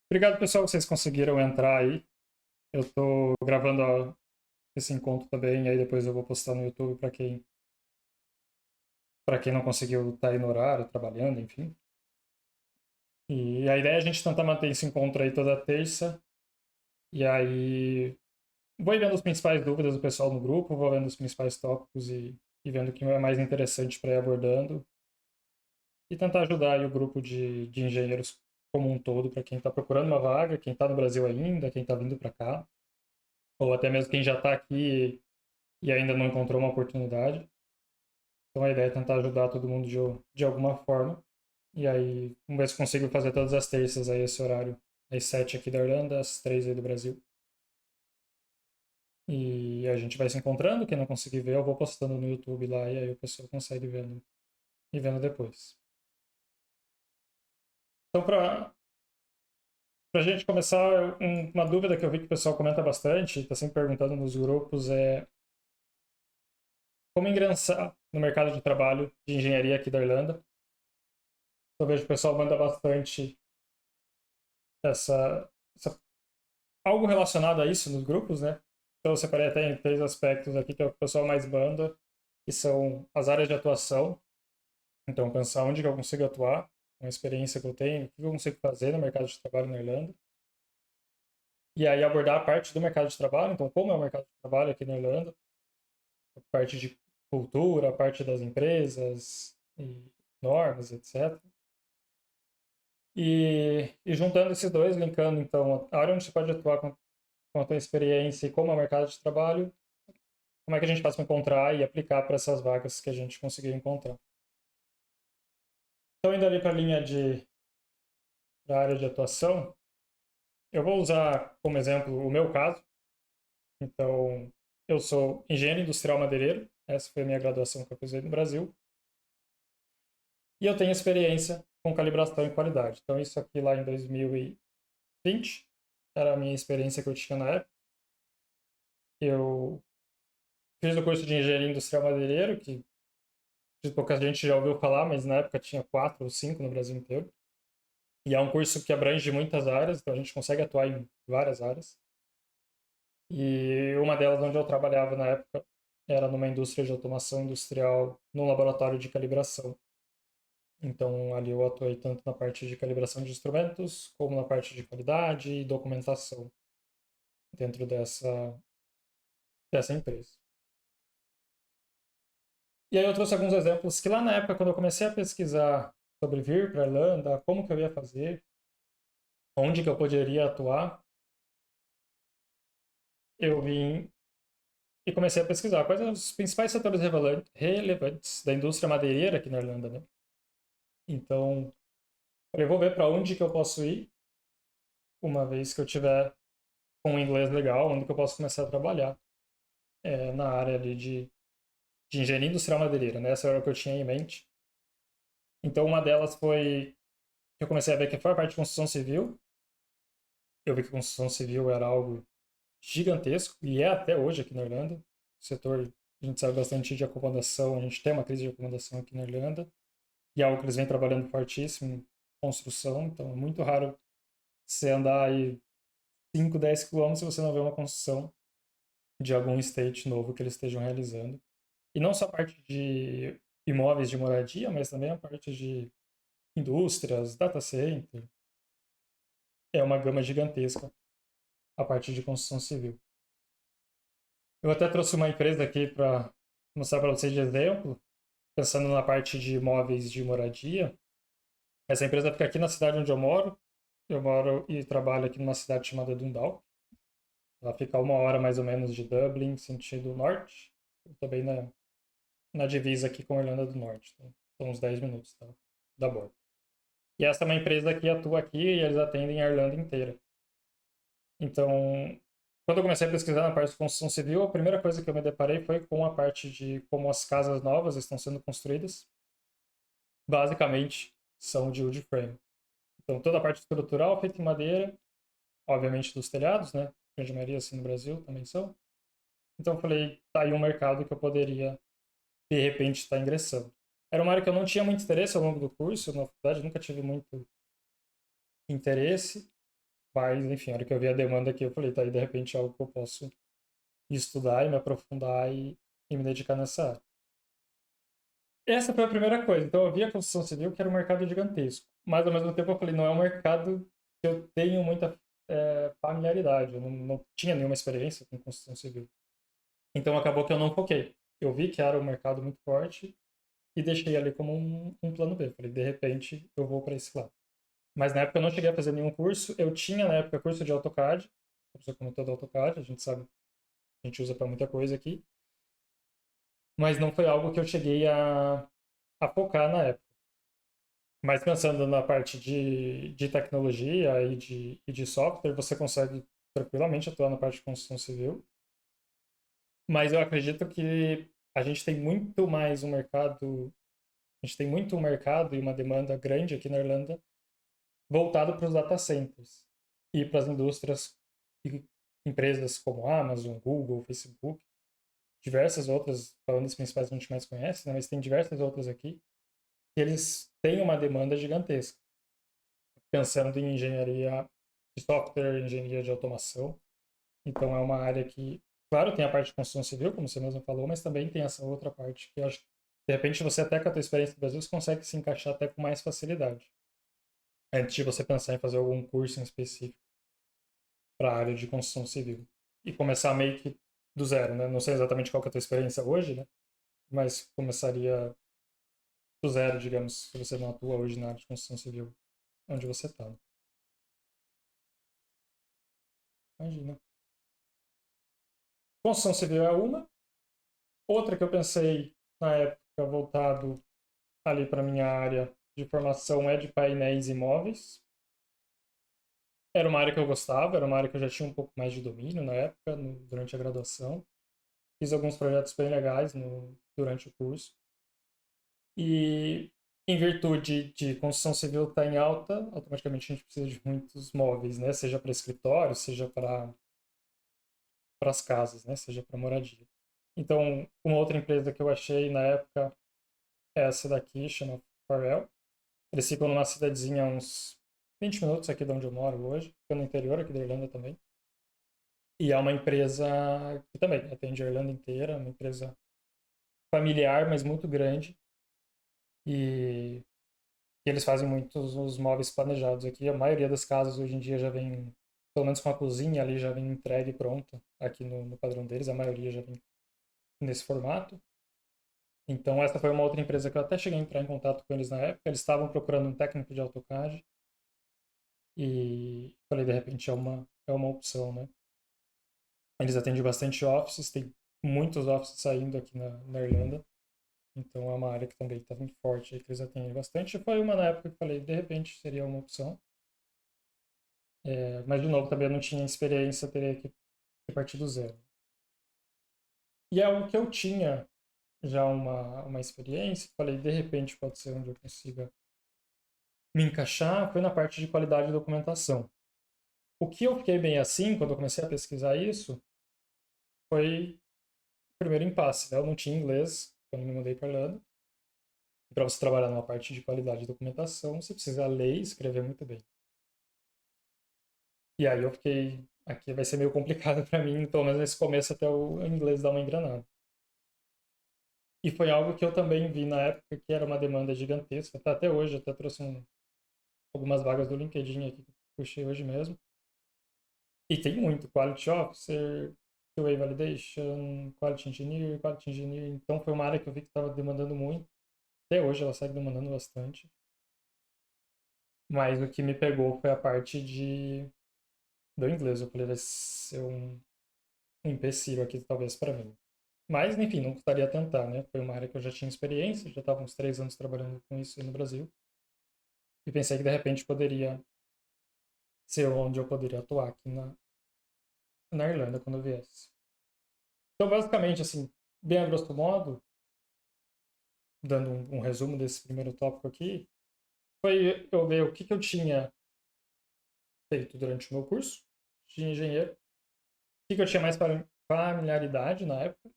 Obrigado, pessoal, que vocês conseguiram entrar aí. Eu tô gravando esse encontro também, aí depois eu vou postar no YouTube para quem não conseguiu estar aí no horário, trabalhando, enfim. E a ideia é a gente tentar manter esse encontro aí toda terça. E aí vou vendo as principais dúvidas do pessoal no grupo, vou vendo os principais tópicos e vendo o que é mais interessante para ir abordando. E tentar ajudar aí o grupo de engenheiros como um todo, para quem está procurando uma vaga, quem está no Brasil ainda, quem está vindo para cá, ou até mesmo quem já está aqui e ainda não encontrou uma oportunidade. Então a ideia é tentar ajudar todo mundo de alguma forma. E aí, vamos ver se consigo fazer todas as terças aí esse horário. Às 7 aqui da Irlanda, às 3 aí do Brasil. E a gente vai se encontrando. Quem não conseguir ver, eu vou postando no YouTube lá e aí o pessoal consegue vendo e vendo depois. Então, para a gente começar, uma dúvida que eu vi que o pessoal comenta bastante, está sempre perguntando nos grupos, é como ingressar no mercado de trabalho de engenharia aqui da Irlanda. Eu vejo que o pessoal manda bastante essa algo relacionado a isso nos grupos, né? Então eu separei até em três aspectos aqui, que é o que o pessoal mais banda, que são as áreas de atuação. Então, pensar onde que eu consigo atuar, com a experiência que eu tenho, o que eu consigo fazer no mercado de trabalho na Irlanda. E aí abordar a parte do mercado de trabalho, então como é o mercado de trabalho aqui na Irlanda, a parte de cultura, a parte das empresas, e normas, etc. E juntando esses dois, linkando então a área onde você pode atuar com a tua experiência e como é o mercado de trabalho, como é que a gente faz para encontrar e aplicar para essas vagas que a gente conseguiu encontrar. Então, indo ali para a linha da área de atuação, eu vou usar como exemplo o meu caso. Então, eu sou engenheiro industrial madeireiro, essa foi a minha graduação que eu fiz aí no Brasil, e eu tenho experiência com calibração e qualidade. Então, isso aqui lá em 2020 era a minha experiência que eu tinha na época. Eu fiz o curso de engenharia industrial madeireiro, que pouca gente já ouviu falar, mas na época tinha 4 ou 5 no Brasil inteiro. E é um curso que abrange muitas áreas, então a gente consegue atuar em várias áreas. E uma delas onde eu trabalhava na época era numa indústria de automação industrial, num laboratório de calibração. Então ali eu atuei tanto na parte de calibração de instrumentos, como na parte de qualidade e documentação dentro dessa empresa. E aí eu trouxe alguns exemplos que lá na época, quando eu comecei a pesquisar sobre vir para a Irlanda, como que eu ia fazer, onde que eu poderia atuar, eu vim e comecei a pesquisar quais são os principais setores relevantes da indústria madeireira aqui na Irlanda, né? Então, falei, vou ver para onde que eu posso ir, uma vez que eu tiver com um inglês legal, onde que eu posso começar a trabalhar na área ali de engenharia industrial madeireira, né? Essa era o que eu tinha em mente. Então, uma delas foi que eu comecei a ver que foi a parte de construção civil. Eu vi que construção civil era algo gigantesco, e é até hoje aqui na Irlanda. O setor, a gente sabe bastante de acomodação, a gente tem uma crise de acomodação aqui na Irlanda, e é algo que eles vêm trabalhando fortíssimo, construção, então é muito raro você andar aí 5, 10 quilômetros se você não vê uma construção de algum estate novo que eles estejam realizando. E não só a parte de imóveis de moradia, mas também a parte de indústrias, data center. É uma gama gigantesca a parte de construção civil. Eu até trouxe uma empresa aqui para mostrar para vocês de exemplo, pensando na parte de imóveis de moradia. Essa empresa fica aqui na cidade onde eu moro. Eu moro e trabalho aqui numa cidade chamada Dundalk. Ela fica a 1 hora mais ou menos de Dublin, sentido norte. Eu tô bem na divisa aqui com a Irlanda do Norte. Então, são uns 10 minutos da borda. E essa é uma empresa que atua aqui e eles atendem a Irlanda inteira. Então, quando eu comecei a pesquisar na parte de construção civil, a primeira coisa que eu me deparei foi com a parte de como as casas novas estão sendo construídas. Basicamente, são de wood frame. Então, toda a parte estrutural feita em madeira, obviamente dos telhados, né? A grande maioria, assim, no Brasil também são. Então, eu falei, tá aí um mercado que eu poderia, de repente, estar ingressando. Era uma área que eu não tinha muito interesse ao longo do curso, na faculdade nunca tive muito interesse, Mas, enfim, a hora que eu vi a demanda aqui, eu falei, tá aí, de repente é algo que eu posso estudar e me aprofundar e me dedicar nessa área. Essa foi a primeira coisa. Então, eu vi a construção civil, que era um mercado gigantesco. Mas, ao mesmo tempo, eu falei, não é um mercado que eu tenho muita familiaridade. Eu não tinha nenhuma experiência com construção civil. Então, acabou que eu não foquei. Eu vi que era um mercado muito forte e deixei ali como um plano B. Falei, de repente, eu vou para esse lado. Mas, na época, eu não cheguei a fazer nenhum curso. Eu tinha, na época, curso de AutoCAD. Você comentou do AutoCAD, a gente sabe, a gente usa para muita coisa aqui. Mas não foi algo que eu cheguei a focar na época. Mas pensando na parte de tecnologia e de software, você consegue tranquilamente atuar na parte de construção civil. Mas eu acredito que a gente tem muito mais um mercado, a gente tem muito um mercado e uma demanda grande aqui na Irlanda voltado para os data centers e para as indústrias e empresas como Amazon, Google, Facebook, diversas outras, falando das principais que a gente mais conhece, né, mas tem diversas outras aqui, que eles têm uma demanda gigantesca. Pensando em engenharia de software, engenharia de automação. Então é uma área que, claro, tem a parte de construção civil, como você mesmo falou, mas também tem essa outra parte que eu acho que, de repente, você até com a tua experiência no Brasil, você consegue se encaixar até com mais facilidade. Antes de você pensar em fazer algum curso em específico para a área de construção civil. E começar meio que do zero, né? Não sei exatamente qual que é a tua experiência hoje, né? Mas começaria do zero, digamos, se você não atua hoje na área de construção civil, onde você está. Imagina. Construção civil é uma. Outra que eu pensei na época voltado ali para minha área de formação é de painéis e móveis. Era uma área que eu gostava, era uma área que eu já tinha um pouco mais de domínio na época, durante a graduação. Fiz alguns projetos bem legais durante o curso. E em virtude de construção civil estar em alta, automaticamente a gente precisa de muitos móveis, né? Seja para escritório, seja para as casas, né? Seja para moradia. Então, uma outra empresa que eu achei na época é essa daqui, chama Farrell. Eles ficam numa cidadezinha a uns 20 minutos aqui de onde eu moro hoje. Fica no interior aqui da Irlanda também. E é uma empresa que também atende a Irlanda inteira, uma empresa familiar, mas muito grande. E eles fazem muitos os móveis planejados aqui. A maioria das casas hoje em dia já vem, pelo menos com a cozinha ali, já vem entregue pronta aqui no padrão deles. A maioria já vem nesse formato. Então, essa foi uma outra empresa que eu até cheguei a entrar em contato com eles na época. Eles estavam procurando um técnico de AutoCAD. E falei, de repente é uma opção, né? Eles atendem bastante offices, tem muitos offices saindo aqui na Irlanda. Então é uma área que também está muito forte aí, que eles atendem bastante. Foi uma na época que falei, de repente seria uma opção. Mas, de novo, também eu não tinha experiência, teria que partir do zero. E é algo que eu tinha já uma experiência, falei, de repente pode ser onde eu consiga me encaixar, foi na parte de qualidade de documentação. O que eu fiquei bem assim, quando eu comecei a pesquisar isso, foi o primeiro impasse, né? Eu não tinha inglês quando me mudei para Irlanda. Para você trabalhar numa parte de qualidade de documentação, você precisa ler e escrever muito bem. E aí eu fiquei, aqui vai ser meio complicado para mim, pelo menos nesse começo até o inglês dar uma engranada. E foi algo que eu também vi na época que era uma demanda gigantesca, tá até hoje, até trouxe algumas vagas do LinkedIn aqui que eu puxei hoje mesmo. E tem muito, Quality Officer, QA Validation, Quality Engineer. Então foi uma área que eu vi que estava demandando muito. Até hoje ela segue demandando bastante. Mas o que me pegou foi a parte do inglês. Eu falei, vai ser um empecilho aqui, talvez, para mim. Mas, enfim, não custaria tentar, né? Foi uma área que eu já tinha experiência, já estava uns 3 anos trabalhando com isso aí no Brasil. E pensei que, de repente, poderia ser onde eu poderia atuar aqui na Irlanda quando eu viesse. Então, basicamente, assim, bem a grosso modo, dando um resumo desse primeiro tópico aqui, foi eu ver o que eu tinha feito durante o meu curso de engenheiro, o que eu tinha mais familiaridade na época.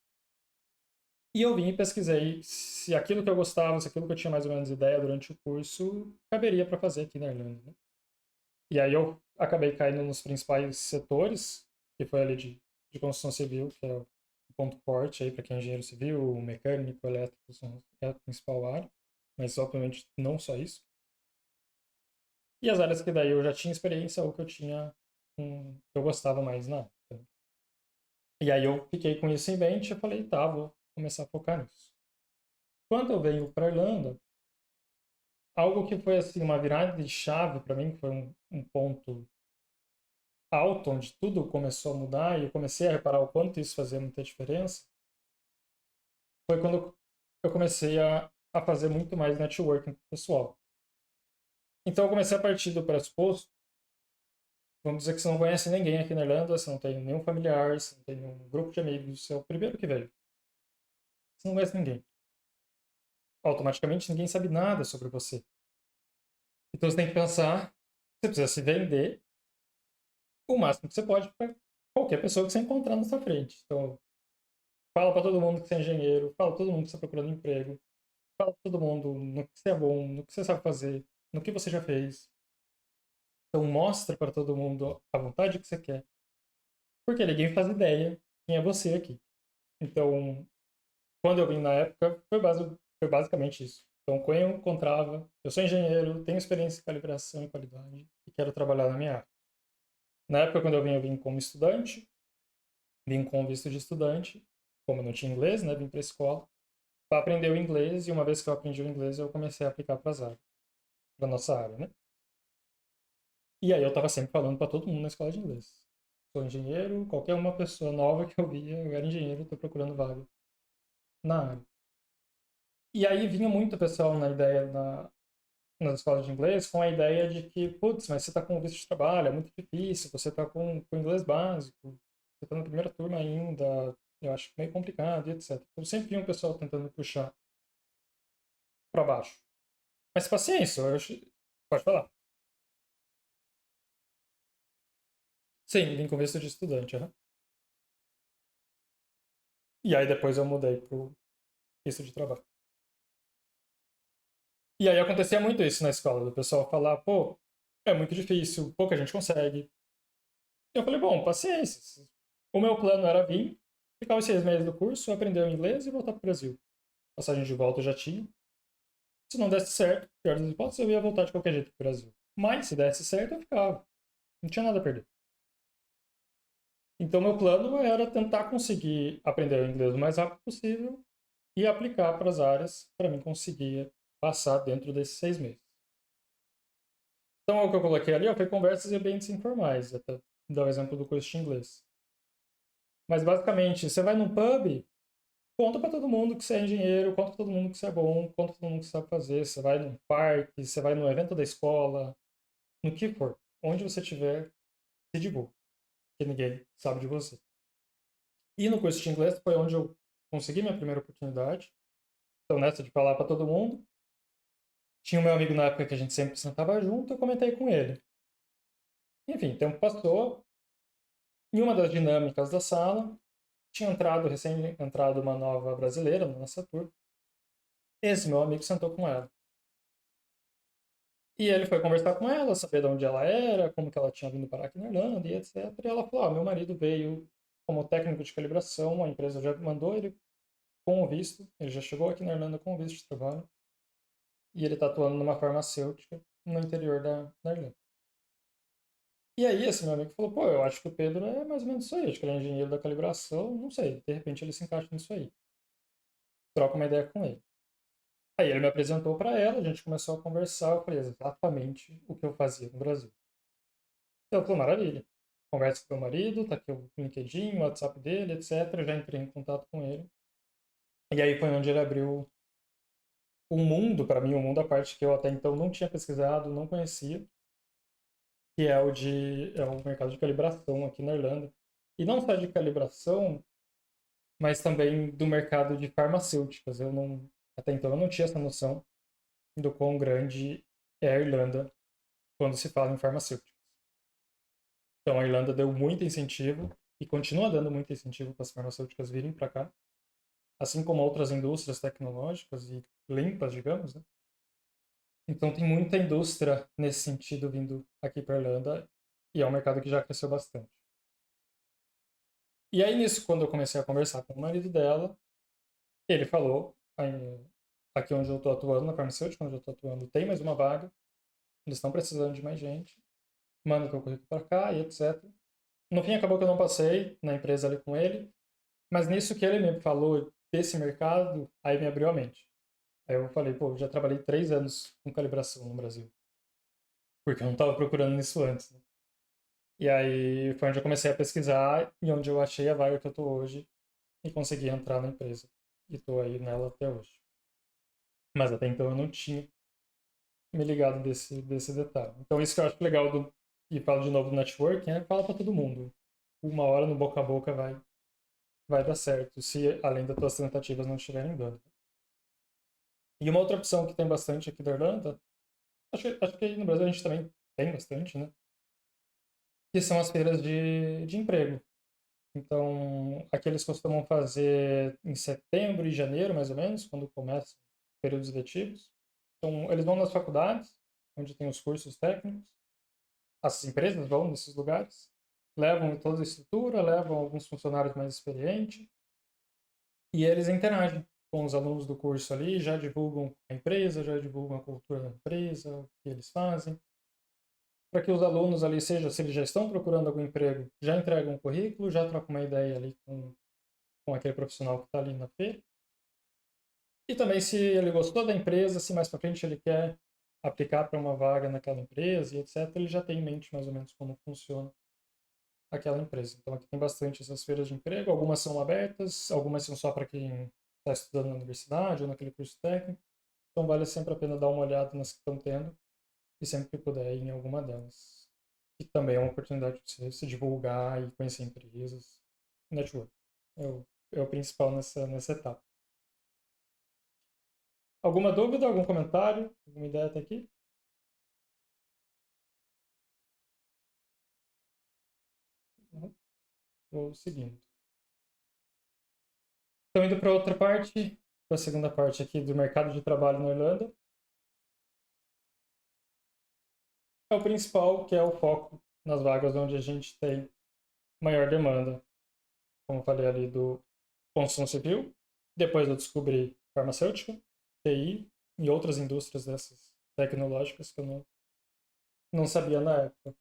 E eu vim e pesquisei se aquilo que eu gostava, se aquilo que eu tinha mais ou menos ideia durante o curso, caberia para fazer aqui na Irlanda, né? E aí eu acabei caindo nos principais setores, que foi ali de construção civil, que é o ponto forte aí para quem é engenheiro civil, mecânico, elétrico, é a principal área, mas obviamente não só isso. E as áreas que daí eu já tinha experiência ou que eu tinha, eu gostava mais na época. E aí eu fiquei com isso em mente e falei, tá, vou começar a focar nisso. Quando eu venho para Irlanda, algo que foi assim uma virada de chave para mim, que foi um ponto alto onde tudo começou a mudar e eu comecei a reparar o quanto isso fazia muita diferença, foi quando eu comecei a fazer muito mais networking com o pessoal. Então eu comecei a partir do pressuposto, vamos dizer que você não conhece ninguém aqui na Irlanda, você não tem nenhum familiar, você não tem nenhum grupo de amigos, você é o primeiro que veio. Você não conhece ninguém. Automaticamente ninguém sabe nada sobre você. Então você tem que pensar, você precisa se vender o máximo que você pode para qualquer pessoa que você encontrar na sua frente. Então, fala para todo mundo que você é engenheiro, fala para todo mundo que você está procurando emprego, fala para todo mundo no que você é bom, no que você sabe fazer, no que você já fez. Então, mostra para todo mundo a vontade que você quer, porque ninguém faz ideia quem é você aqui. Então, quando eu vim na época, foi basicamente isso. Então, quando eu encontrava, eu sou engenheiro, tenho experiência em calibração e qualidade e quero trabalhar na minha área. Na época, quando eu vim como estudante, vim com visto de estudante, como eu não tinha inglês, né, vim para a escola, para aprender o inglês, e uma vez que eu aprendi o inglês, eu comecei a aplicar para as áreas, para nossa área, né? E aí eu estava sempre falando para todo mundo na escola de inglês. Sou engenheiro, qualquer uma pessoa nova que eu via, eu era engenheiro, estou procurando vaga na área. E aí vinha muito pessoal na ideia nas escolas de inglês com a ideia de que, putz, mas você está com visto de trabalho, é muito difícil, você está com inglês básico, você está na primeira turma ainda, eu acho meio complicado e etc. Então sempre vinha um pessoal tentando puxar para baixo. Mas paciência, eu acho... Pode falar. Sim, vim com visto de estudante, aham. E aí depois eu mudei pro visto de trabalho. E aí acontecia muito isso na escola, do pessoal falar, pô, é muito difícil, pouca gente consegue. Eu falei, bom, paciência. O meu plano era vir, ficar os 6 meses do curso, aprender o inglês e voltar pro Brasil. Passagem de volta eu já tinha. Se não desse certo, pior das hipóteses, eu ia voltar de qualquer jeito pro Brasil. Mas se desse certo, eu ficava. Não tinha nada a perder. Então meu plano era tentar conseguir aprender o inglês o mais rápido possível e aplicar para as áreas para mim conseguir passar dentro desses 6 meses. Então, o que eu coloquei ali foi conversas e ambientes informais, até dar o exemplo do curso de inglês. Mas, basicamente, você vai num pub, conta para todo mundo que você é engenheiro, conta para todo mundo que você é bom, conta para todo mundo que você sabe fazer. Você vai num parque, você vai num evento da escola, no que for. Onde você estiver, se divulga, que ninguém sabe de você. E no curso de inglês foi onde eu consegui minha primeira oportunidade. Então, nessa de falar para todo mundo, tinha o meu amigo na época que a gente sempre sentava junto, eu comentei com ele. Enfim, o tempo passou. Em uma das dinâmicas da sala, tinha recém-entrado uma nova brasileira na nossa turma. Esse meu amigo sentou com ela. E ele foi conversar com ela, saber de onde ela era, como que ela tinha vindo parar aqui na Irlanda e etc. E ela falou: meu marido veio como técnico de calibração, a empresa já mandou ele com o visto, ele já chegou aqui na Irlanda com o visto de trabalho, e ele está atuando numa farmacêutica no interior da Irlanda. E aí, esse meu amigo falou: eu acho que o Pedro é mais ou menos isso aí, acho que ele é engenheiro da calibração, não sei, de repente ele se encaixa nisso aí. Troca uma ideia com ele. Aí ele me apresentou para ela, a gente começou a conversar, eu falei exatamente o que eu fazia no Brasil. Ela falou, maravilha. Conversa com meu marido, tá aqui o LinkedIn, o WhatsApp dele, etc. Eu já entrei em contato com ele. E aí foi onde ele abriu um mundo, para mim, um mundo à parte que eu até então não tinha pesquisado, não conhecia, que é o mercado de calibração aqui na Irlanda. E não só de calibração, mas também do mercado de farmacêuticas. Até então eu não tinha essa noção do quão grande é a Irlanda quando se fala em farmacêuticas. Então a Irlanda deu muito incentivo e continua dando muito incentivo para as farmacêuticas virem para cá, assim como outras indústrias tecnológicas e limpas, digamos, né? Então tem muita indústria nesse sentido vindo aqui para Irlanda e é um mercado que já cresceu bastante. E aí nisso, quando eu comecei a conversar com o marido dela, ele falou, aqui onde eu estou atuando, na farmacêutica, onde eu estou atuando, tem mais uma vaga, eles estão precisando de mais gente, manda o teu currículo para cá e etc. No fim, acabou que eu não passei na empresa ali com ele, mas nisso que ele me falou desse mercado, aí me abriu a mente. Aí eu falei, pô, já trabalhei 3 anos com calibração no Brasil, porque eu não estava procurando nisso antes, né? E aí foi onde eu comecei a pesquisar e onde eu achei a vaga que eu tô hoje e consegui entrar na empresa. E tô aí nela até hoje. Mas até então eu não tinha me ligado desse detalhe. Então isso que eu acho legal e falo de novo do networking, é fala para todo mundo. Uma hora no boca a boca vai dar certo, se além das tuas tentativas não estiverem dando. E uma outra opção que tem bastante aqui da Irlanda, acho que aí no Brasil a gente também tem bastante, né? Que são as feiras de emprego. Então, aqui eles costumam fazer em setembro e janeiro, mais ou menos, quando começam períodos letivos. Então, eles vão nas faculdades, onde tem os cursos técnicos, as empresas vão nesses lugares, levam toda a estrutura, levam alguns funcionários mais experientes, e eles interagem com os alunos do curso ali, já divulgam a empresa, já divulgam a cultura da empresa, o que eles fazem, para que os alunos ali, seja se eles já estão procurando algum emprego, já entregam um currículo, já trocam uma ideia ali com aquele profissional que está ali na feira. E também se ele gostou da empresa, se mais para frente ele quer aplicar para uma vaga naquela empresa e etc., ele já tem em mente mais ou menos como funciona aquela empresa. Então aqui tem bastante essas feiras de emprego, algumas são abertas, algumas são só para quem está estudando na universidade ou naquele curso técnico. Então vale sempre a pena dar uma olhada nas que estão tendo e sempre que puder ir em alguma delas. E também é uma oportunidade de você se divulgar e conhecer empresas. Network é o principal nessa etapa. Alguma dúvida, algum comentário, alguma ideia até aqui? Uhum. Vou seguindo. Então, indo para outra parte, para a segunda parte aqui do mercado de trabalho na Irlanda, é o principal, que é o foco nas vagas onde a gente tem maior demanda. Como eu falei ali do construção civil, depois eu descobri farmacêutica, TI e outras indústrias dessas tecnológicas que eu não sabia na época.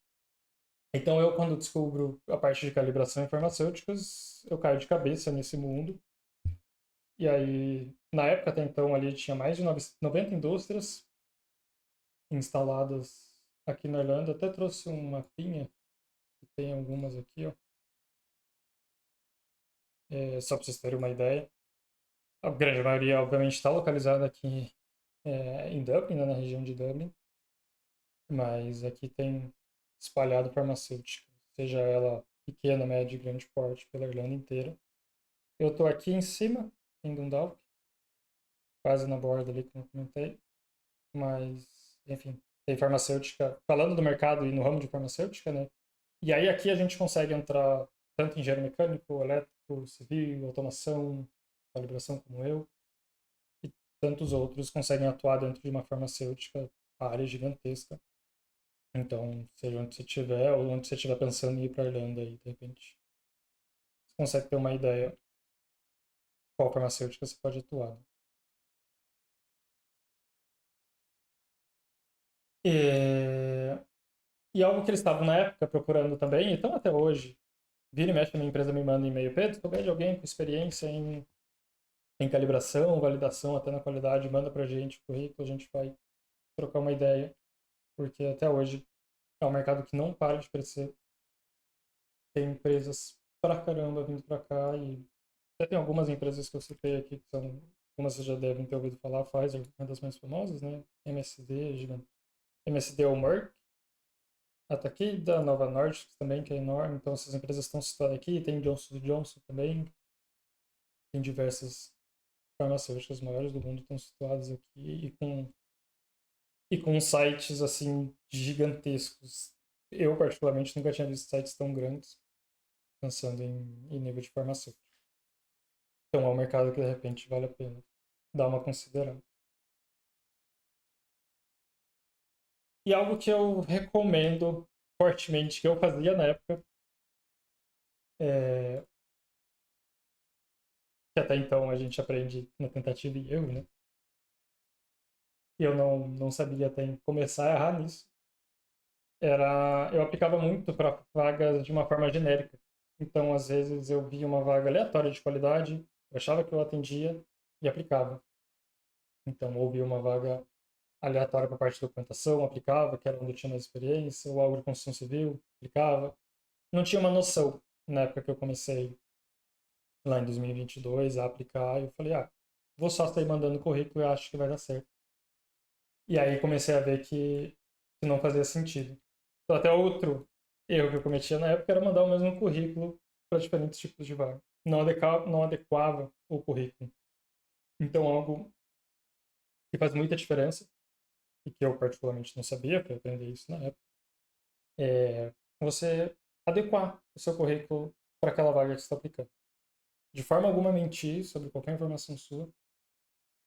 Então, eu, quando descubro a parte de calibração em farmacêuticas, eu caio de cabeça nesse mundo. E aí, na época até então, ali tinha mais de 90 indústrias instaladas aqui na Irlanda. Até trouxe um mapinha, que tem algumas aqui, ó, só para vocês terem uma ideia. A grande maioria, obviamente, está localizada aqui em Dublin, né, na região de Dublin, mas aqui tem espalhado farmacêutica, seja ela pequena, média e grande porte, pela Irlanda inteira. Eu estou aqui em cima, em Dundalk, quase na borda ali, como eu comentei. Mas, enfim, tem farmacêutica, falando do mercado e no ramo de farmacêutica, né? E aí aqui a gente consegue entrar tanto em engenheiro mecânico, elétrico, civil, automação, calibração como eu, e tantos outros conseguem atuar dentro de uma farmacêutica, a área é gigantesca. Então, seja onde você estiver ou onde você estiver pensando em ir para a Irlanda aí, de repente, você consegue ter uma ideia qual farmacêutica você pode atuar. Né? E, e algo que eles estavam na época procurando também, e estão até hoje, vira e mexe, a minha empresa me manda e-mail, Pedro, se souber de alguém com experiência em calibração, validação, até na qualidade, manda pra gente o currículo, a gente vai trocar uma ideia, porque até hoje é um mercado que não para de crescer, tem empresas pra caramba vindo pra cá e até tem algumas empresas que eu citei aqui, que são, algumas vocês já devem ter ouvido falar, Pfizer, uma das mais famosas, né? MSD, gigante. MSD ou Merck, até aqui da Nova Nordisk também, que é enorme, então essas empresas estão citadas aqui, tem Johnson Johnson também, tem diversas farmacêuticas maiores do mundo estão situadas aqui e com sites assim gigantescos. Eu, particularmente, nunca tinha visto sites tão grandes pensando em nível de farmacêutico. Então é um mercado que de repente vale a pena dar uma considerada. E algo que eu recomendo fortemente, que eu fazia na época, é, que até então a gente aprende na tentativa e erro, né? E eu não sabia até começar a errar nisso. Eu aplicava muito para vagas de uma forma genérica. Então, às vezes, eu via uma vaga aleatória de qualidade, eu achava que eu atendia e aplicava. Então, ou via uma vaga aleatória para parte de documentação, aplicava, que era onde eu tinha mais experiência, ou algo de construção civil, aplicava. Não tinha uma noção na época que eu comecei, lá em 2022, a aplicar. Eu falei, vou só sair mandando currículo e acho que vai dar certo. E aí comecei a ver que não fazia sentido. Então, até outro erro que eu cometia na época era mandar o mesmo currículo para diferentes tipos de vaga. Não adequava o currículo. Então, algo que faz muita diferença, e que eu particularmente não sabia, fui aprender isso na época, é você adequar o seu currículo para aquela vaga que você está aplicando. De forma alguma mentir sobre qualquer informação sua,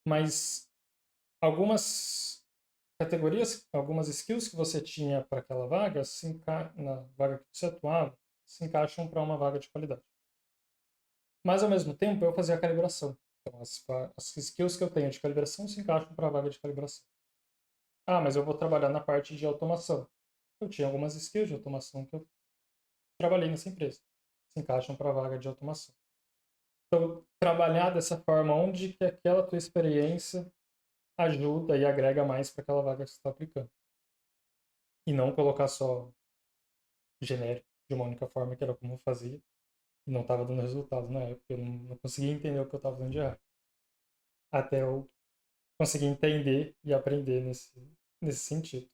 mas algumas categorias, algumas skills que você tinha para aquela vaga, na vaga que você atuava, se encaixam para uma vaga de qualidade. Mas, ao mesmo tempo, eu fazia a calibração. Então, as skills que eu tenho de calibração se encaixam para a vaga de calibração. Mas eu vou trabalhar na parte de automação. Eu tinha algumas skills de automação que eu trabalhei nessa empresa. Se encaixam para a vaga de automação. Então, trabalhar dessa forma, onde que aquela tua experiência ajuda e agrega mais para aquela vaga que você está aplicando. E não colocar só genérico, de uma única forma, que era como eu fazia, e não estava dando resultado na época. Eu não conseguia entender o que eu estava fazendo de errado. Até eu conseguir entender e aprender nesse sentido.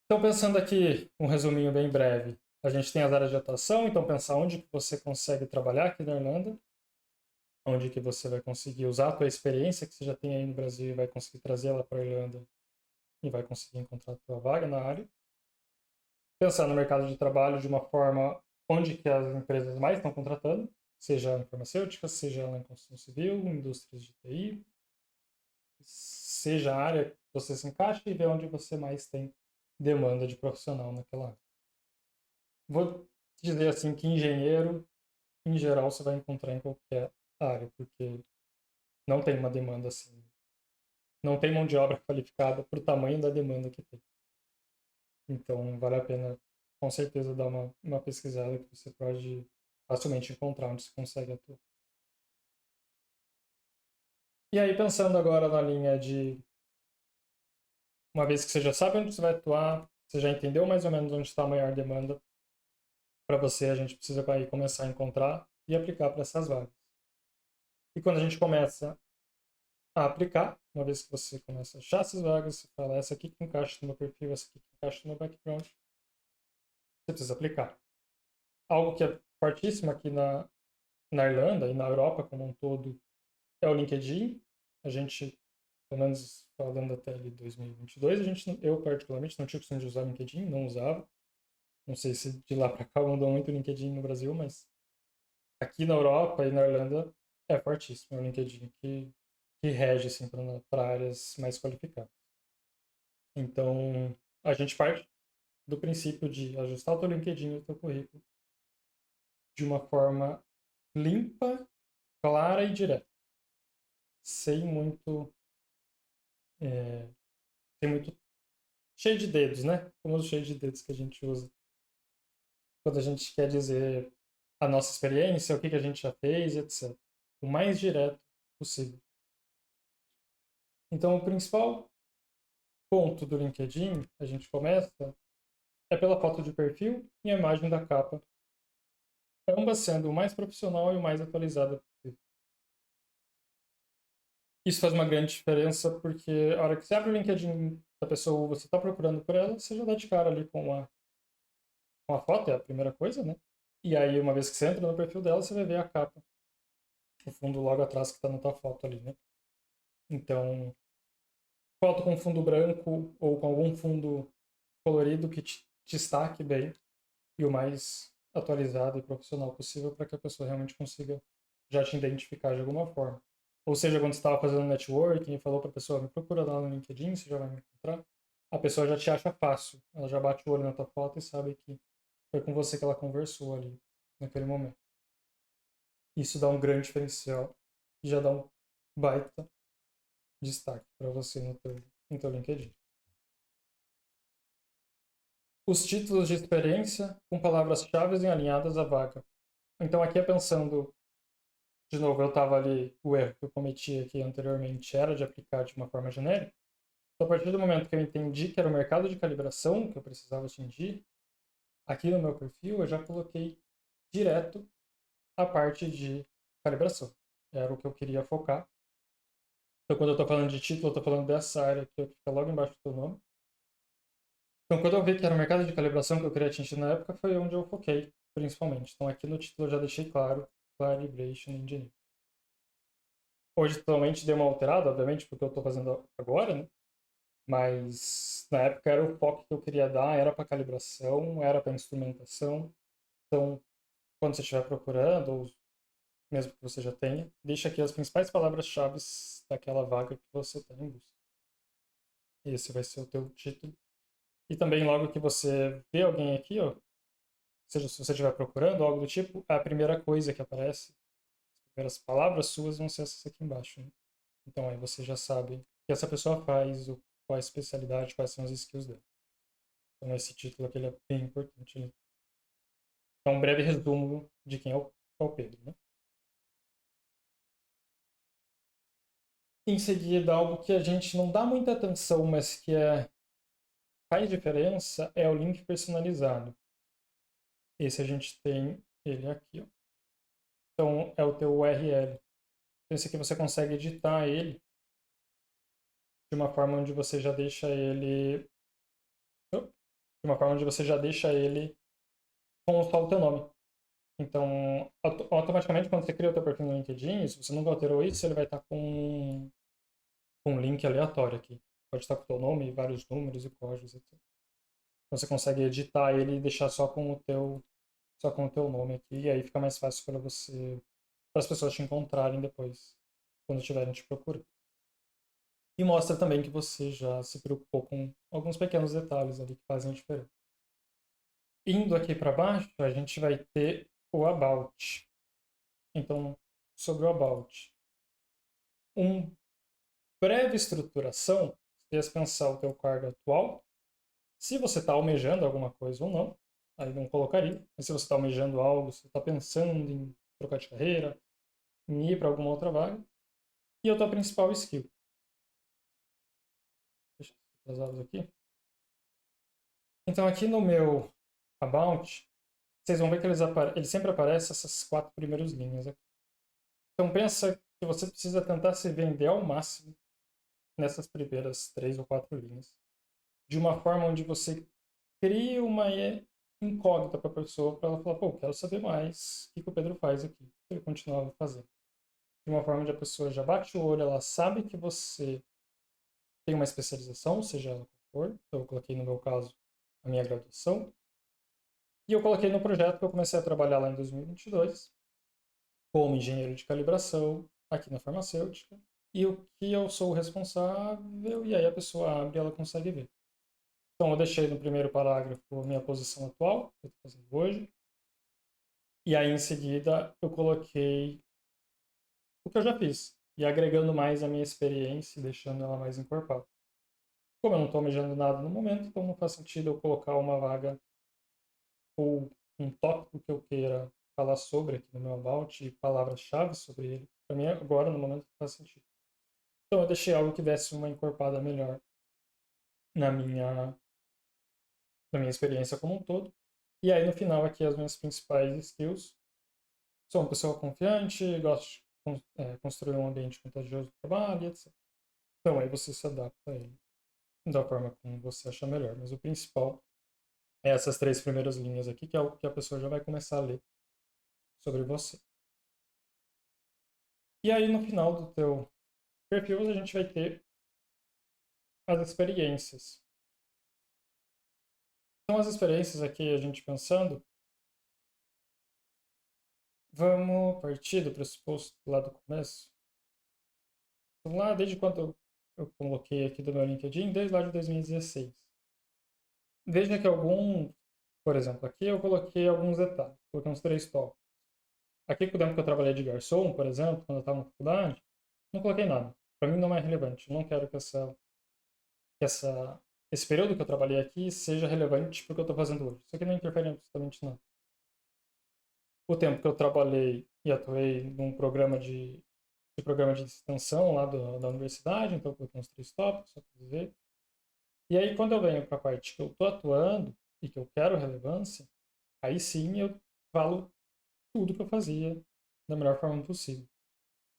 Então, pensando aqui, um resuminho bem breve. A gente tem as áreas de atuação, então pensar onde que você consegue trabalhar aqui na Irlanda, onde que você vai conseguir usar a tua experiência que você já tem aí no Brasil e vai conseguir trazê-la para a Irlanda e vai conseguir encontrar a tua vaga na área. Pensar no mercado de trabalho de uma forma onde que as empresas mais estão contratando, seja em farmacêutica, seja em construção civil, indústrias de TI, seja a área que você se encaixa e ver onde você mais tem demanda de profissional naquela área. Vou dizer assim que engenheiro, em geral, você vai encontrar em qualquer área, porque não tem uma demanda assim. Não tem mão de obra qualificada para o tamanho da demanda que tem. Então, vale a pena, com certeza, dar uma pesquisada que você pode facilmente encontrar onde você consegue atuar. E aí, pensando agora na linha de, uma vez que você já sabe onde você vai atuar, você já entendeu mais ou menos onde está a maior demanda, para você a gente precisa aí começar a encontrar e aplicar para essas vagas. E quando a gente começa a aplicar, uma vez que você começa a achar essas vagas, você fala, essa aqui que encaixa no meu perfil, essa aqui que encaixa no meu background, você precisa aplicar. Algo que é fortíssimo aqui na Irlanda e na Europa como um todo é o LinkedIn. A gente, pelo menos falando até ali 2022, eu particularmente não tinha o costume de usar o LinkedIn, não usava. Não sei se de lá para cá mudou muito o LinkedIn no Brasil, mas aqui na Europa e na Irlanda é fortíssimo. É o LinkedIn que rege assim, para áreas mais qualificadas. Então, a gente parte do princípio de ajustar o teu LinkedIn e o teu currículo de uma forma limpa, clara e direta, sem muito, é, sem muito cheio de dedos, né? Como os cheio de dedos que a gente usa quando a gente quer dizer a nossa experiência, o que a gente já fez, etc. O mais direto possível. Então, o principal ponto do LinkedIn, a gente começa, é pela foto de perfil e a imagem da capa, ambas sendo o mais profissional e o mais atualizada possível. Isso faz uma grande diferença porque a hora que você abre o LinkedIn da pessoa, você está procurando por ela, você já dá de cara ali com a foto, é a primeira coisa, né? E aí, uma vez que você entra no perfil dela, você vai ver a capa, o fundo logo atrás que está na tua foto ali, né? Então, foto com fundo branco ou com algum fundo colorido que te destaque bem e o mais atualizado e profissional possível para que a pessoa realmente consiga já te identificar de alguma forma. Ou seja, quando você estava fazendo networking e falou para a pessoa, me procura lá no LinkedIn, você já vai me encontrar. A pessoa já te acha fácil. Ela já bate o olho na tua foto e sabe que foi com você que ela conversou ali, naquele momento. Isso dá um grande diferencial e já dá um baita destaque para você no teu LinkedIn. Os títulos de experiência com palavras-chave alinhadas à vaga. Então aqui é pensando, de novo, eu estava ali, o erro que eu cometi aqui anteriormente era de aplicar de uma forma genérica. Então, a partir do momento que eu entendi que era o mercado de calibração que eu precisava atingir, aqui no meu perfil eu já coloquei direto a parte de calibração. Era o que eu queria focar. Então, quando eu estou falando de título, eu estou falando dessa área aqui, que fica logo embaixo do teu nome. Então, quando eu vi que era o mercado de calibração que eu queria atingir na época, foi onde eu foquei, principalmente. Então, aqui no título eu já deixei claro, Calibration Engineer. Hoje, totalmente deu uma alterada, obviamente, porque eu estou fazendo agora, né? Mas na época era o foco que eu queria dar, era para calibração, era para instrumentação. Então, quando você estiver procurando, ou mesmo que você já tenha, deixa aqui as principais palavras-chave daquela vaga que você está em busca. Esse vai ser o teu título. E também logo que você vê alguém aqui, ó, seja se você estiver procurando algo do tipo, a primeira coisa que aparece, as primeiras palavras suas vão ser essas aqui embaixo, né? Então aí você já sabe o que essa pessoa faz, qual a especialidade, quais são as skills dela. Então esse título aqui ele é bem importante. Né? Então um breve resumo de quem é o Pedro, né? Em seguida, algo que a gente não dá muita atenção, mas que faz diferença, é o link personalizado. Esse a gente tem ele aqui, ó. Então é o teu URL. Então, esse aqui você consegue editar ele de uma forma onde você já deixa ele de uma forma onde você já deixa ele com só o teu nome. Então, automaticamente, quando você cria o teu perfil no LinkedIn, se você nunca alterou isso, ele vai estar com um link aleatório aqui. Pode estar com o teu nome, vários números e códigos, etc. Então, você consegue editar ele e deixar só com o teu nome aqui, e aí fica mais fácil para as pessoas te encontrarem depois, quando estiverem te procurando. E mostra também que você já se preocupou com alguns pequenos detalhes ali que fazem a diferença. Indo aqui para baixo, a gente vai ter o About. Então, sobre o About. Um breve estruturação, se pensar o teu cargo atual, se você está almejando alguma coisa ou não, aí não colocaria. Mas se você está almejando algo, se está pensando em trocar de carreira, em ir para alguma outra vaga, e a tua principal skill. Deixa eu atrasar aqui. Então, aqui no meu About, vocês vão ver que eles sempre aparecem essas 4 primeiras linhas aqui. Então, pensa que você precisa tentar se vender ao máximo nessas primeiras 3 ou 4 linhas. De uma forma onde você cria uma incógnita para a pessoa, para ela falar, pô, quero saber mais o que o Pedro faz aqui. Ele continuava fazendo. De uma forma onde a pessoa já bate o olho, ela sabe que você tem uma especialização, seja ela qual for. Então, eu coloquei no meu caso a minha graduação. E eu coloquei no projeto que eu comecei a trabalhar lá em 2022, como engenheiro de calibração, aqui na farmacêutica. E o que eu sou responsável, e aí a pessoa abre e ela consegue ver. Então, eu deixei no primeiro parágrafo a minha posição atual, que eu estou fazendo hoje. E aí, em seguida, eu coloquei o que eu já fiz. E agregando mais a minha experiência e deixando ela mais encorpada. Como eu não estou almejando nada no momento, então não faz sentido eu colocar uma vaga ou um tópico que eu queira falar sobre aqui no meu about e palavras-chave sobre ele. Para mim, agora, no momento, não faz sentido. Então, eu deixei algo que desse uma encorpada melhor na minha experiência como um todo. E aí, no final, aqui, as minhas principais skills. Sou uma pessoa confiante, gosto de construir um ambiente contagioso de trabalho, etc. Então, aí você se adapta a ele da forma como você achar melhor. Mas o principal é essas 3 primeiras linhas aqui, que é o que a pessoa já vai começar a ler sobre você. E aí, no final do teu perfil, a gente vai ter as experiências. Então, as experiências aqui, a gente pensando, vamos partir do pressuposto lá do começo, Então, lá, desde quando eu coloquei aqui do meu LinkedIn, desde lá de 2016. Veja que por exemplo, aqui eu coloquei alguns detalhes, coloquei uns 3 tópicos. Aqui, com o tempo que eu trabalhei de garçom, por exemplo, quando eu estava na faculdade, não coloquei nada. Para mim não é relevante. Eu não quero que esse período que eu trabalhei aqui seja relevante para o que eu estou fazendo hoje. Isso aqui não interfere em absolutamente nada. O tempo que eu trabalhei e atuei num programa de extensão lá da universidade, então eu coloquei uns 3 tópicos, só para dizer. E aí, quando eu venho para a parte que eu estou atuando e que eu quero relevância, aí sim eu falo tudo que eu fazia da melhor forma possível.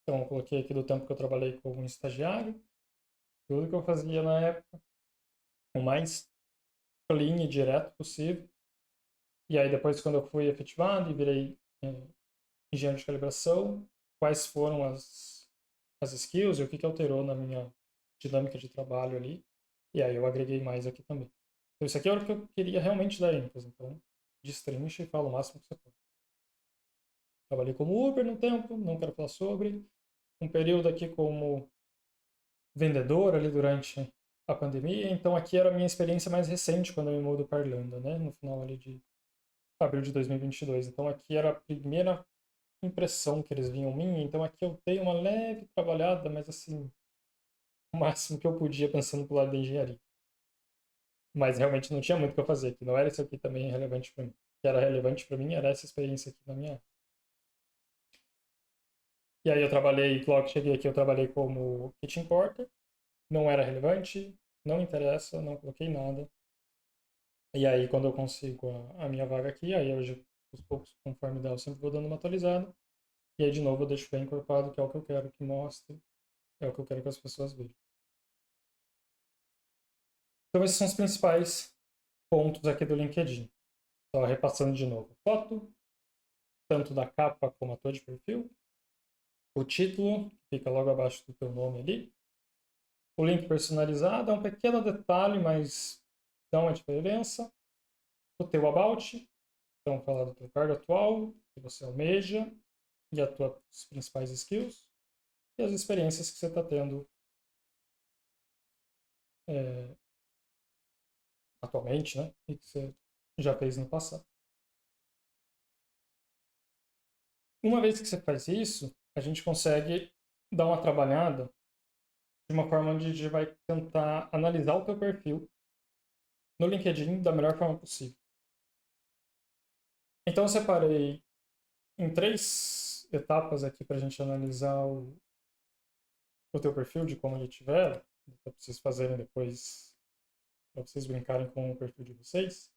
Então, eu coloquei aqui do tempo que eu trabalhei como estagiário, tudo que eu fazia na época, o mais clean e direto possível. E aí, depois, quando eu fui efetivado e virei engenheiro de calibração, quais foram as skills e o que, que alterou na minha dinâmica de trabalho ali. E aí eu agreguei mais aqui também. Então, isso aqui é o que eu queria realmente dar ênfase. Então, destrincha e fala o máximo que você pode. Trabalhei como Uber no tempo, não quero falar sobre. Um período aqui como vendedor ali durante a pandemia. Então, aqui era a minha experiência mais recente quando eu me mudo para Irlanda, né? No final ali de abril de 2022. Então, aqui era a primeira impressão que eles vinham minha. Então, aqui eu dei uma leve trabalhada, mas assim, o máximo que eu podia pensando pro lado da engenharia. Mas realmente não tinha muito o que eu fazer, que não era isso aqui também relevante para mim. O que era relevante para mim era essa experiência aqui na minha área. E aí eu trabalhei, logo que cheguei aqui, eu trabalhei como kitchen porter. Não era relevante, não interessa, não coloquei nada. E aí quando eu consigo a minha vaga aqui, aí hoje, aos poucos, conforme dá, eu sempre vou dando uma atualizada. E aí de novo eu deixo bem encorpado, que é o que eu quero que mostre, é o que eu quero que as pessoas vejam. Então esses são os principais pontos aqui do LinkedIn. Só repassando de novo. Foto, tanto da capa como a tua de perfil. O título, que fica logo abaixo do teu nome ali. O link personalizado é um pequeno detalhe, mas dá uma diferença. O teu about, então falar do teu cargo atual, que você almeja, e as tuas principais skills. E as experiências que você está tendo é, atualmente, né? E que você já fez no passado. Uma vez que você faz isso, a gente consegue dar uma trabalhada de uma forma onde a gente vai tentar analisar o teu perfil no LinkedIn da melhor forma possível. Então eu separei em 3 etapas aqui para a gente analisar o teu perfil, de como ele estiver, para vocês fazerem depois, para vocês brincarem com o perfil de vocês.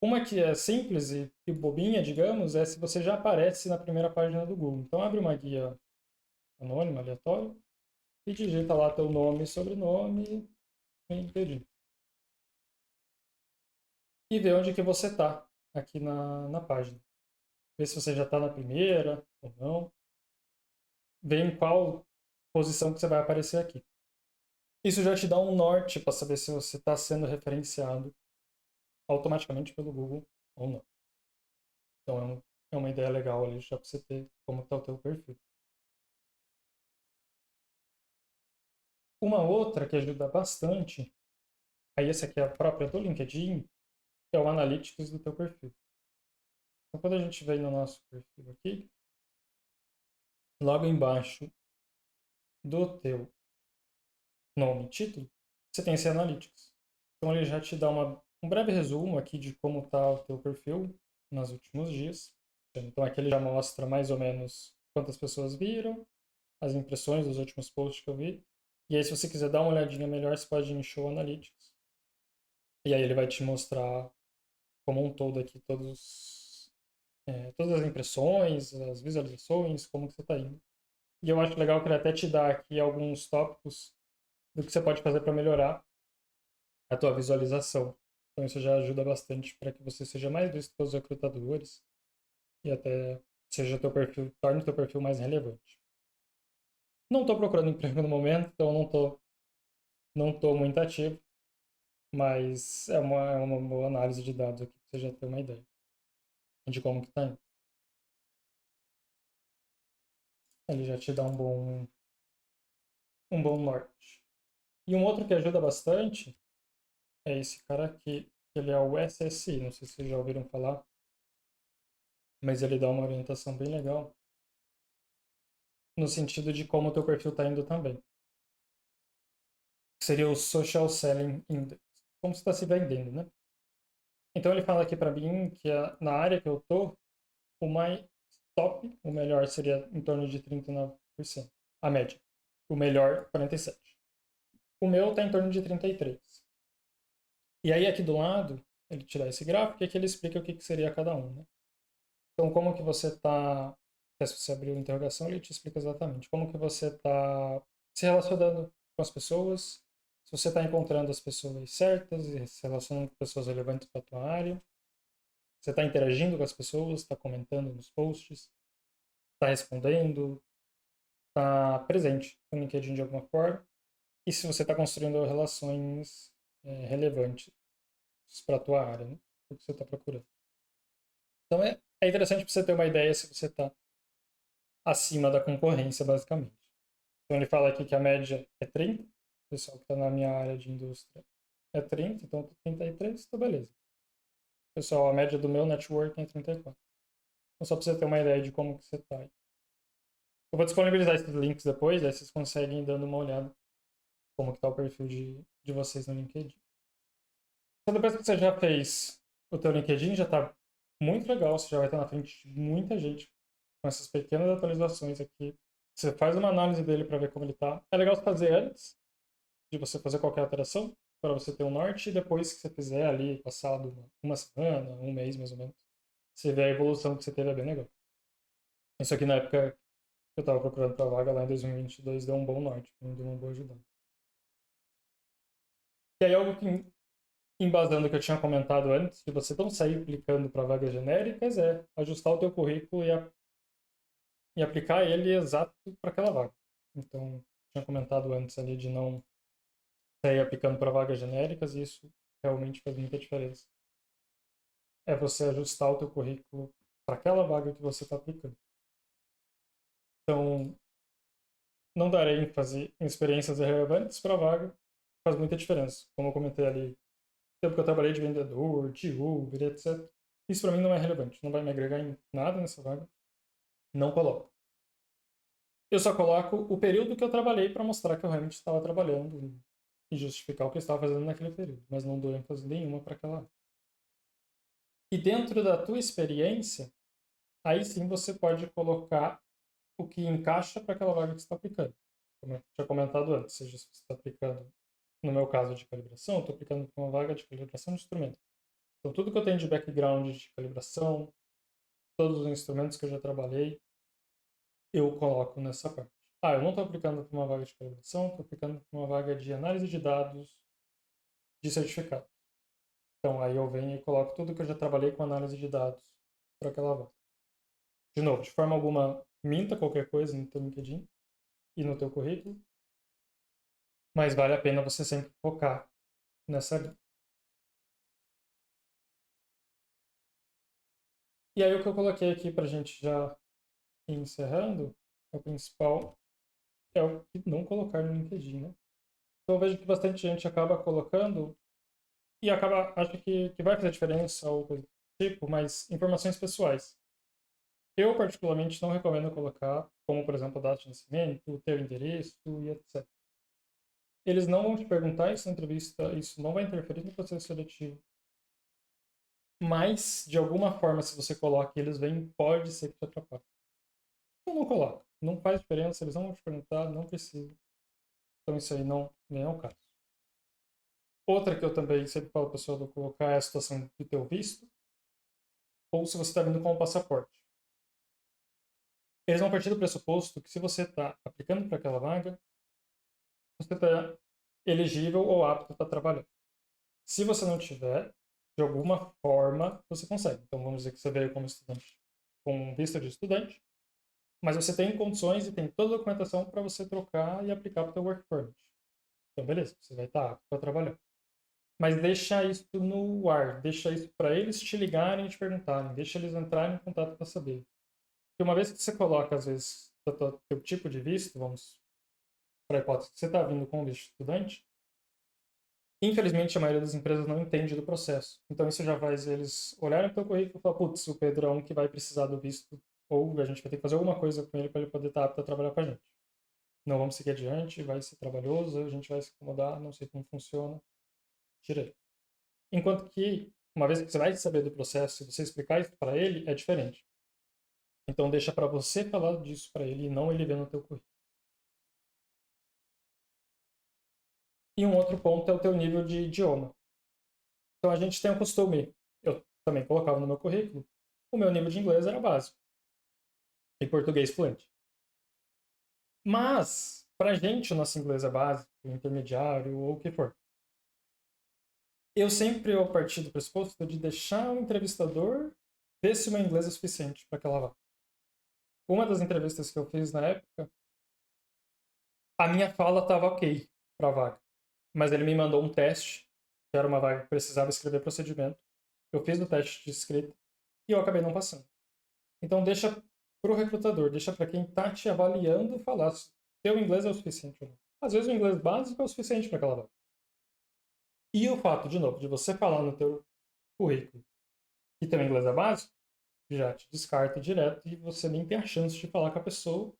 Uma que é simples e bobinha, digamos, é se você já aparece na primeira página do Google. Então abre uma guia anônima, aleatória, e digita lá teu nome e sobrenome e LinkedIn. E vê onde que você está aqui na página. Vê se você já está na primeira ou não. Vê em qual posição que você vai aparecer aqui. Isso já te dá um norte para saber se você está sendo referenciado automaticamente pelo Google ou não. Então é uma ideia legal ali já para você ter como está o teu perfil. Uma outra que ajuda bastante, aí essa aqui é a própria do LinkedIn, é o Analytics do teu perfil. Então quando a gente vem no nosso perfil aqui, logo embaixo do teu nome e título, você tem esse Analytics. Então ele já te dá um breve resumo aqui de como está o teu perfil nos últimos dias. Então aqui ele já mostra mais ou menos quantas pessoas viram, as impressões dos últimos posts que eu vi. E aí se você quiser dar uma olhadinha melhor, você pode ir em Show Analytics. E aí ele vai te mostrar como um todo aqui todas as impressões, as visualizações, como que você está indo. E eu acho legal que ele até te dá aqui alguns tópicos do que você pode fazer para melhorar a tua visualização. Então isso já ajuda bastante para que você seja mais visto pelos recrutadores e até seja teu perfil, torne o teu perfil mais relevante. Não estou procurando emprego no momento, então não tô muito ativo, mas é uma boa análise de dados aqui para você já ter uma ideia de como que está indo. Ele já te dá um bom norte. E um outro que ajuda bastante é esse cara aqui, que ele é o SSI, não sei se vocês já ouviram falar, mas ele dá uma orientação bem legal no sentido de como o teu perfil está indo também. Seria o Social Selling Index, como você está se vendendo, né? Então ele fala aqui para mim que na área que eu tô, o mais top, o melhor seria em torno de 39%, a média. O melhor, 47%. O meu está em torno de 33%. E aí aqui do lado, ele te dá esse gráfico e aqui ele explica o que seria cada um, né? Então como que você está, se você abrir a interrogação, ele te explica exatamente como que você está se relacionando com as pessoas, se você está encontrando as pessoas certas e se relacionando com pessoas relevantes para a tua área, você está interagindo com as pessoas, está comentando nos posts, está respondendo, está presente no LinkedIn de alguma forma, e se você está construindo relações relevantes para a tua área, né? O que você está procurando. Então é interessante para você ter uma ideia se você está acima da concorrência, basicamente. Então ele fala aqui que a média é 30, o pessoal que está na minha área de indústria é 30, então 33, então beleza. Pessoal, a média do meu networking é 34. Então só para você ter uma ideia de como que você está aí. Eu vou disponibilizar esses links depois, aí vocês conseguem ir dando uma olhada como que tá o perfil de vocês no LinkedIn. Então depois que você já fez o teu LinkedIn, já está muito legal, você já vai estar na frente de muita gente com essas pequenas atualizações aqui. Você faz uma análise dele para ver como ele está. É legal fazer antes de você fazer qualquer alteração, para você ter um norte, e depois que você fizer ali, passado uma semana, um mês mais ou menos, você vê a evolução que você teve, é bem legal. Isso aqui na época que eu estava procurando para vaga lá em 2022 deu um bom norte, me deu uma boa ajuda. E aí algo que, embasando o que eu tinha comentado antes, de você não sair aplicando para vagas genéricas, é ajustar o teu currículo e aplicar ele exato para aquela vaga. Então, tinha comentado antes ali de não sair aplicando para vagas genéricas, e isso realmente faz muita diferença. É você ajustar o teu currículo para aquela vaga que você está aplicando. Então, não dar ênfase em experiências relevantes para a vaga faz muita diferença. Como eu comentei ali, o tempo que eu trabalhei de vendedor, de Uber, etc. Isso para mim não é relevante, não vai me agregar em nada nessa vaga. Não coloco. Eu só coloco o período que eu trabalhei para mostrar que eu realmente estava trabalhando e justificar o que eu estava fazendo naquele período, mas não dou ênfase nenhuma para aquela área. E dentro da tua experiência, aí sim você pode colocar o que encaixa para aquela vaga que você está aplicando. Como eu tinha comentado antes, seja se você está aplicando, no meu caso de calibração, eu estou aplicando para uma vaga de calibração de instrumento. Então, tudo que eu tenho de background de calibração, todos os instrumentos que eu já trabalhei, eu coloco nessa parte. Ah, eu não estou aplicando para uma vaga de calibração, estou aplicando para uma vaga de análise de dados de certificado. Então, aí eu venho e coloco tudo que eu já trabalhei com análise de dados para aquela vaga. De novo, de forma alguma, minta qualquer coisa no teu LinkedIn e no teu currículo, mas vale a pena você sempre focar nessa linha. E aí o que eu coloquei aqui para a gente já ir encerrando, o principal é o que não colocar no LinkedIn, né? Então eu vejo que bastante gente acaba colocando e acaba, acho que vai fazer diferença ou coisa do tipo, mas informações pessoais. Eu particularmente não recomendo colocar, como por exemplo, data de nascimento, teu endereço e etc. Eles não vão te perguntar isso na entrevista, isso não vai interferir no processo seletivo. Mas, de alguma forma, se você coloca e eles vêm, pode ser que te atrapalhe. Então não coloca. Não faz diferença, eles não vão te perguntar, não precisa. Então isso aí não nem é o caso. Outra que eu também sempre falo para a pessoa colocar é a situação do teu visto, ou se você está vindo com o passaporte. Eles vão partir do pressuposto que se você está aplicando para aquela vaga, você está elegível ou apto para trabalhar. Se você não tiver, de alguma forma, você consegue. Então vamos dizer que você veio como estudante, com visto de estudante, mas você tem condições e tem toda a documentação para você trocar e aplicar para o teu work permit. Então beleza, você vai estar apto para trabalhar. Mas deixa isso no ar, deixa isso para eles te ligarem e te perguntarem, deixa eles entrarem em contato para saber. Porque uma vez que você coloca, às vezes, o teu tipo de visto, vamos para a hipótese que você está vindo com o visto de estudante, infelizmente a maioria das empresas não entende do processo. Então isso já faz eles olharem para o teu currículo e falar, putz, o Pedro é um que vai precisar do visto, ou a gente vai ter que fazer alguma coisa com ele para ele poder estar apto a trabalhar com a gente. Não vamos seguir adiante, vai ser trabalhoso, a gente vai se incomodar, não sei como funciona, tira ele. Enquanto que, uma vez que você vai saber do processo e você explicar isso para ele, é diferente. Então deixa para você falar disso para ele e não ele ver no teu currículo. E um outro ponto é o teu nível de idioma. Então a gente tem o costume, eu também colocava no meu currículo, o meu nível de inglês era básico e português fluente. Mas, pra gente, o nosso inglês é básico, intermediário ou o que for. Eu sempre eu parti do pressuposto de deixar o entrevistador ver se o meu inglês é suficiente para aquela vaga. Uma das entrevistas que eu fiz na época, a minha fala estava ok para a vaga, mas ele me mandou um teste, que era uma vaga que precisava escrever procedimento. Eu fiz o teste de escrita e eu acabei não passando. Então deixa para o recrutador, deixa para quem está te avaliando falar se teu inglês é o suficiente ou não. Às vezes o inglês básico é o suficiente para aquela vaga. E o fato, de novo, de você falar no teu currículo que teu inglês é básico, já te descarta direto e você nem tem a chance de falar com a pessoa.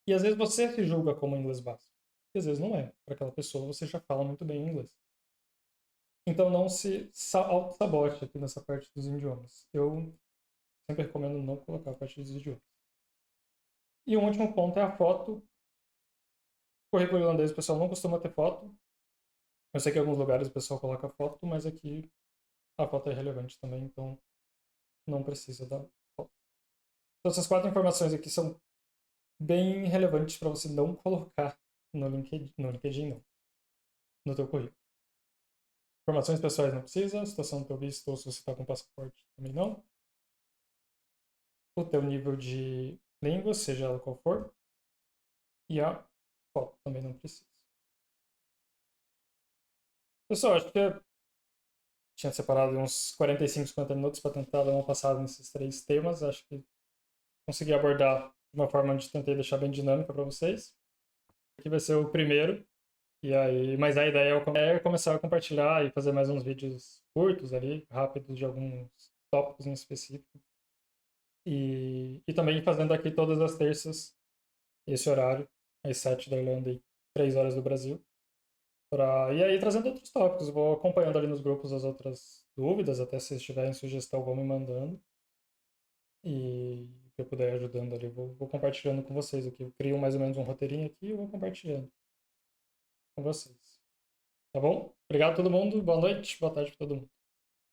E às vezes você se julga como inglês básico. E às vezes não é. Para aquela pessoa você já fala muito bem inglês. Então não se auto-sabote aqui nessa parte dos idiomas. Eu sempre recomendo não colocar a parte dos idiomas. E o último ponto é a foto. Currículo irlandês o pessoal não costuma ter foto. Eu sei que em alguns lugares o pessoal coloca foto, mas aqui a foto é relevante também, então não precisa da foto. Então essas 4 informações aqui são bem relevantes para você não colocar no LinkedIn não, no teu currículo. Informações pessoais não precisa, situação do teu visto ou se você está com passaporte também não. O teu nível de língua, seja ela qual for, e a foto também não precisa. Pessoal, acho que eu tinha separado uns 45, 50 minutos para tentar dar uma passada nesses 3 temas. Acho que consegui abordar de uma forma onde tentei deixar bem dinâmica para vocês. Aqui vai ser o primeiro. E aí, mas a ideia é começar a compartilhar e fazer mais uns vídeos curtos ali, rápidos, de alguns tópicos em específico. E também fazendo aqui todas as terças, esse horário, às 7 da Irlanda e 3 horas do Brasil. E aí trazendo outros tópicos, vou acompanhando ali nos grupos as outras dúvidas, até se vocês tiverem sugestão, vão me mandando. E o que eu puder ajudando ali, vou compartilhando com vocês aqui. Eu crio mais ou menos um roteirinho aqui e vou compartilhando com vocês. Tá bom? Obrigado a todo mundo, boa noite, boa tarde para todo mundo.